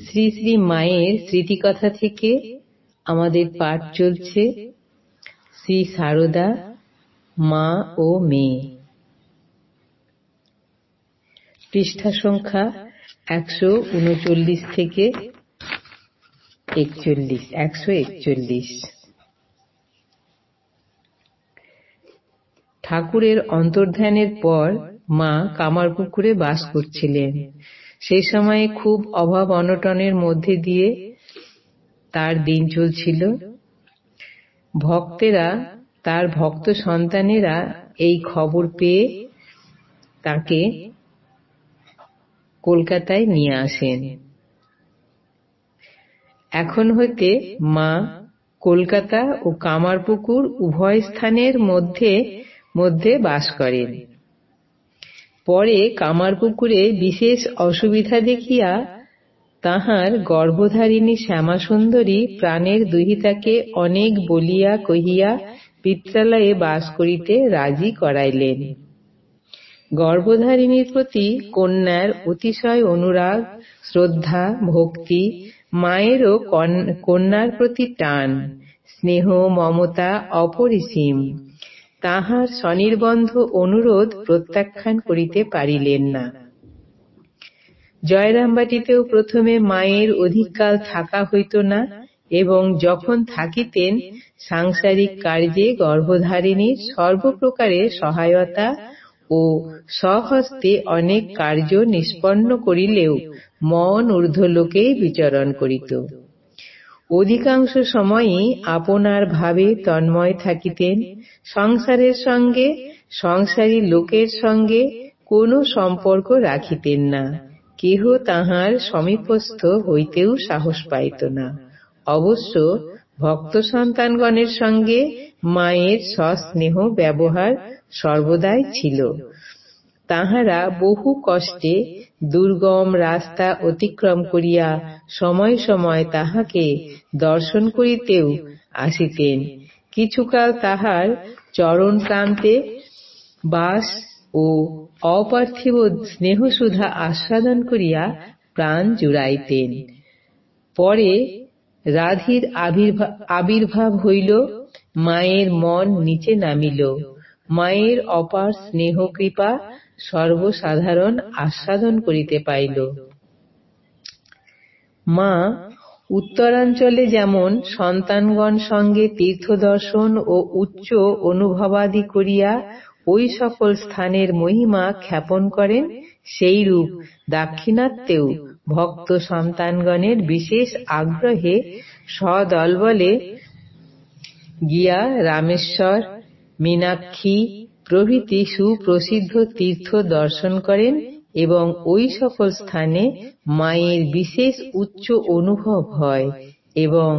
শ্রী শ্রী মায়ের স্মৃতিকথা থেকে আমাদের পাঠ চলছে শ্রী সারদা, মা ও মেয়ে। পৃষ্ঠা সংখ্যা 139 থেকে 141। ঠাকুরের অন্তর্ধানের পর মা কামারপুকুরে বাস করছিলেন। সেই সময়ে খুব অভাব অনটনের মধ্যে দিয়ে তার দিন চলছিল। ভক্তেরা, তার ভক্ত সন্তানেরা এই খবর পেয়ে তাকে কলকাতায় নিয়ে আসেন। এখন হইতে মা কলকাতা ও কামারপুকুর উভয় স্থানের মধ্যে বাস করেন। পরে কামারপুকুরে বিশেষ অসুবিধা দেখিয়া তাহার গর্ভধারিণী শ্যামাসুন্দরী প্রাণের দুহিতাকে অনেক বলিয়া কহিয়া পিত্রালয়ে বাস করিতে রাজি করাইলেন। গর্ভধারিণীর প্রতি কন্যার অতিশয় অনুরাগ, শ্রদ্ধা, ভক্তি, মায়েরও কন্যার প্রতি টান, স্নেহ, মমতা অপরিসীম। তাহার স্বনির্বন্ধ অনুরোধ প্রত্যাখ্যান করিতে পারিলেন না। জয়রামবাটিতেও প্রথমে মায়ের অধিককাল থাকা হইত না এবং যখন থাকিতেন সাংসারিক কার্যে গর্ভধারিণীর সর্বপ্রকারে সহায়তা ও স্বহস্তে অনেক কার্য নিষ্পন্ন করিলেও মন ঊর্ধ্বলোকেই বিচরণ করিত। অধিকাংশ সময়ই আপনার ভাবে তন্ময় থাকিতেন। সংসারের সঙ্গে, সংসারী লোকের সঙ্গে কোনো সম্পর্ক রাখিতেন না। কেহ তাহার সমীপস্থ হইতেও সাহস পাইত না। অবশ্য ভক্ত সন্তানগণের সঙ্গে মায়ের সস্নেহ ব্যবহার সর্বদাই ছিল। তাহারা বহু কষ্টে দুর্গম রাস্তা অতিক্রম করিয়া সময় সময় তাহাকে দর্শন করিতেও আসিতেন। কিছুকাল তাহার চরণ প্রান্তে বাস ও অপার্থিব স্নেহসুধা আস্বাদন করিয়া প্রাণ জুড়াইতেন। পরে রাধির আবির্ভাব হইল, মায়ের মন নিচে নামিল, মায়ের অপার স্নেহ কৃপা সর্বসাধারণ আস্বাদন করিতে পাইল। মা উত্তরাঞ্চলে যেমন সন্তানগণ সঙ্গে তীর্থদর্শন ও উচ্চ অনুভবাদি করিয়া ওই সকল স্থানের মহিমা খ্যাপন করেন, সেইরূপ দাক্ষিণাত্যেও ভক্ত সন্তানগণের বিশেষ আগ্রহে সদলবলে গিয়া রামেশ্বর, মীনাক্ষী প্রভৃতি সুপ্রসিদ্ধ তীর্থ দর্শন করেন এবং ওই সকল স্থানে মায়ের বিশেষ উচ্চ অনুভব হয় এবং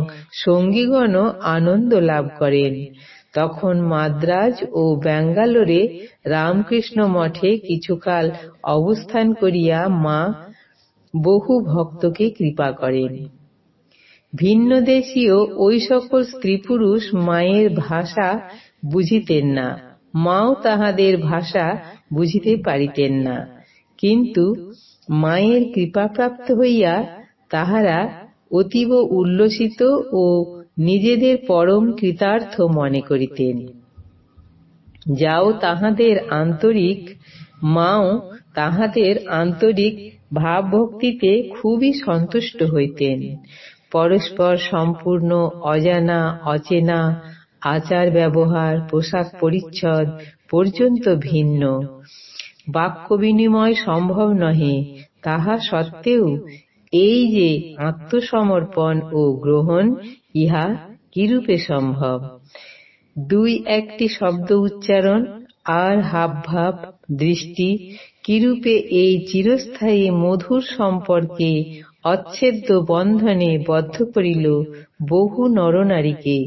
সঙ্গীগণও আনন্দ লাভ করেন। তখন মাদ্রাজ ও ব্যাঙ্গালোরে রামকৃষ্ণ মঠে কিছুকাল অবস্থান করিয়া মা বহু ভক্তকে কৃপা করেন। ভিন্নদেশীয় ওই সকল স্ত্রী পুরুষ মায়ের ভাষা বুঝিতেন না, মাও তাহাদের ভাষা বুঝিতে পারিতেন না, কিন্তু মায়ের কৃপাপ্রাপ্ত হইয়া তাহারা অতীব উল্লসিত ও নিজেদের পরম কৃতার্থ মনে করিতেন। যাও তাহাদের আন্তরিক, মাও তাহাদের আন্তরিক ভাবভক্তিতে খুবই সন্তুষ্ট হইতেন। পরস্পর সম্পূর্ণ অজানা অচেনা, আচার ব্যবহার, পোশাক পরিচ্ছদ পর্যন্ত ভিন্ন, বাক্য বিনিময় সম্ভব নহে। তাহা সত্ত্বেও এই যে আত্মসমর্পণ ও গ্রহণ, ইহা কিরূপে সম্ভব? দুই একটি শব্দ উচ্চারণ আর হাবভাব, দৃষ্টি কিরূপে এই চিরস্থায়ী মধুর সম্পর্কে অচ্ছেদ্য বন্ধনে বদ্ধ করিল বহু নরনারীকে,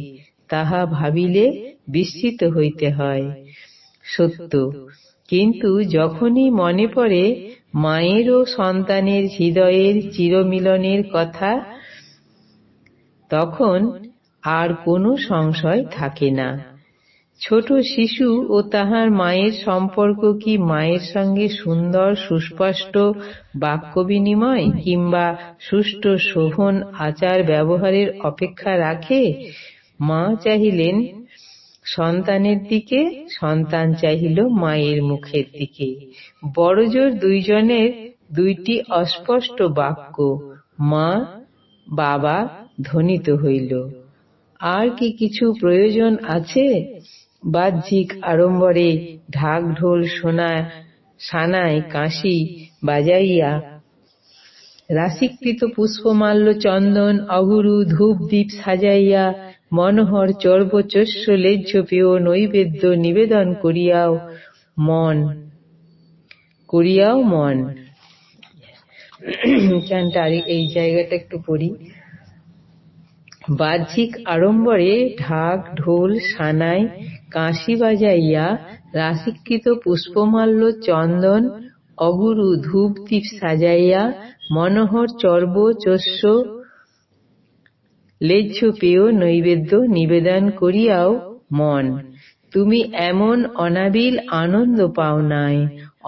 তাহা ভাবিলে বিস্মিত হইতে হয়। সত্য, কিন্তু যখনই মনে পড়ে মায়ের ও সন্তানের হৃদয়ের চিরমিলনের কথা, তখন আর কোনো সংশয় থাকে না। ছোট শিশু ও তাহার মায়ের সম্পর্ক কি মায়ের সঙ্গে সুন্দর সুস্পষ্ট বাক্য বিনিময় কিংবা সুষ্ঠু শোভন আচার ব্যবহারের অপেক্ষা রাখে? মা চাহিলেন সন্তানের দিকে, সন্তান চাহিল মায়ের মুখের দিকে। বড়জোর দুইজনের দুইটি অস্পষ্ট বাক্য মা বাবা ধ্বনিত হইল। আর কি কিছু প্রয়োজন আছে? বাহ্যিক আড়ম্বরে ঢাক ঢোল সানায় কাশি বাজাইয়া, রাশিকৃত পুষ্পমাল্য চন্দন অগুরু ধূপ দীপ সাজাইয়া, মনোহর চর্বচস্য লেহ্য পেয় নৈবেদ্য নিবেদন করিয়াও মন এই জায়গাটা একটু পড়ি। বাহ্যিক আড়ম্বরে ঢাক ঢোল সানায় কাশি বাজাইয়া, রাশিকৃত পুষ্পমাল্য চন্দন অগুরু ধূপ দীপ সাজাইয়া, মনোহর চর্বচস্য লেহ্য পেয় নৈবেদ্য নিবেদন করিয়াও মন। তুমি এমন অনাবিল আনন্দ পাও নাই,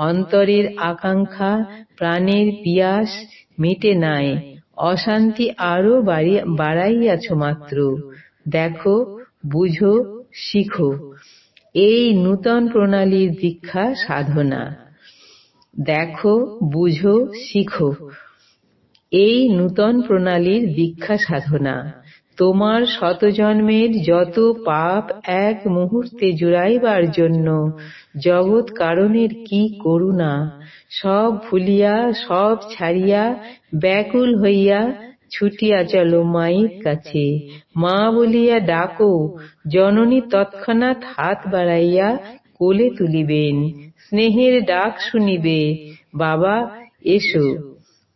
অন্তরের আকাঙ্ক্ষা প্রাণের পিয়াস মিটে নাই, অশান্তি আরো বাড়াইয়াছ মাত্র। দেখো, বুঝো, শিখো, এই নূতন প্রণালীর দীক্ষা সাধনা। দেখো, বুঝো, শিখো, এই নূতন প্রণালীর দীক্ষা সাধনা। তোমার শতজন্মের যত পাপ এক মুহূর্তে জুড়াইবার জন্য জগৎ কারণের কি করুণা! সব ভুলিয়া, সব ছাড়িয়া, ব্যাকুল হইয়া ছুটিয়া চলো মায়ের কাছে। মা বলিয়া ডাকো, জননী তৎক্ষণাৎ হাত বাড়াইয়া কোলে তুলিবেন, স্নেহের ডাক শুনিবে, বাবা এসো।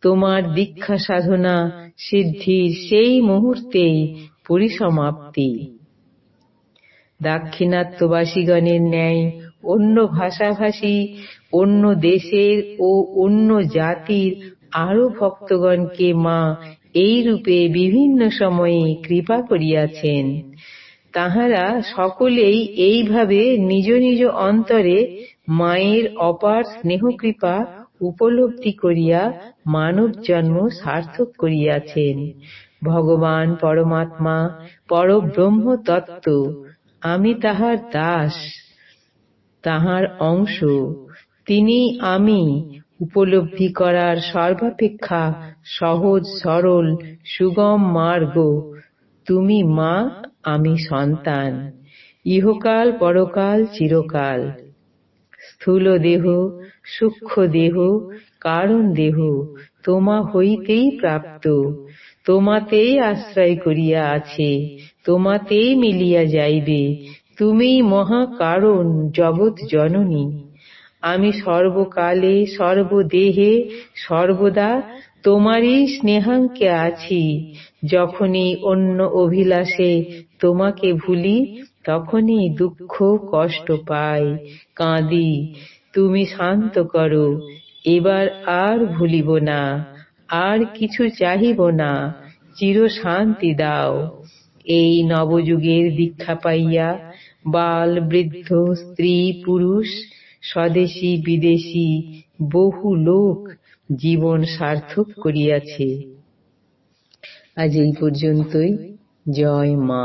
তোমার দীক্ষা সাধনা সিদ্ধির সেই মুহূর্তেই পরিসমাপ্তি। দাক্ষিণাত্যবাসীগণের ন্যায় অন্য ভাষাভাষী, অন্য দেশের ও অন্য জাতির আরো ভক্তগণকে মা এই রূপে বিভিন্ন সময়ে কৃপা করিয়াছেন। তাহারা সকলেই এইভাবে নিজ নিজ অন্তরে মায়ের অপার স্নেহকৃপা উপলব্ধি করিয়া মানব জন্ম সার্থক করিয়াছেন। ভগবান পরমাত্মা পরব্রহ্ম তত্ত্ব, আমি তাহার দাস, তাহার অংশ। তিনি আমি উপলব্ধি করার সর্বাপেক্ষা সহজ সরল সুগম মার্গ। তুমি মা, আমি সন্তান, ইহকাল পরকাল চিরকাল। স্থূল দেহ, সূক্ষ্ম দেহ, কারণ দেহ তোমা হইতেই প্রাপ্ত, তোমাতেই আশ্রয় করিয়া আছে, তোমাতেই মিলিয়া যাইবে। তুমিই মহাকারণ, জগৎ জননী। আমি সর্বকালে সর্বদেহে সর্বদা তোমারই স্নেহাঙ্কে আছি। যখনই অন্য অভিলাষে তোমাকে ভুলি, তখনই দুঃখ কষ্ট পাই, কাঁদি। তুমি শান্ত করো, এবার আর ভুলিব না, আর কিছু চাহিব না, চির শান্তি দাও। এই নবযুগের দীক্ষা পাইয়া বাল বৃদ্ধ স্ত্রী পুরুষ, স্বদেশী বিদেশী বহু লোক জীবন সার্থক করিয়াছে। আজ এই পর্যন্তই। জয় মা।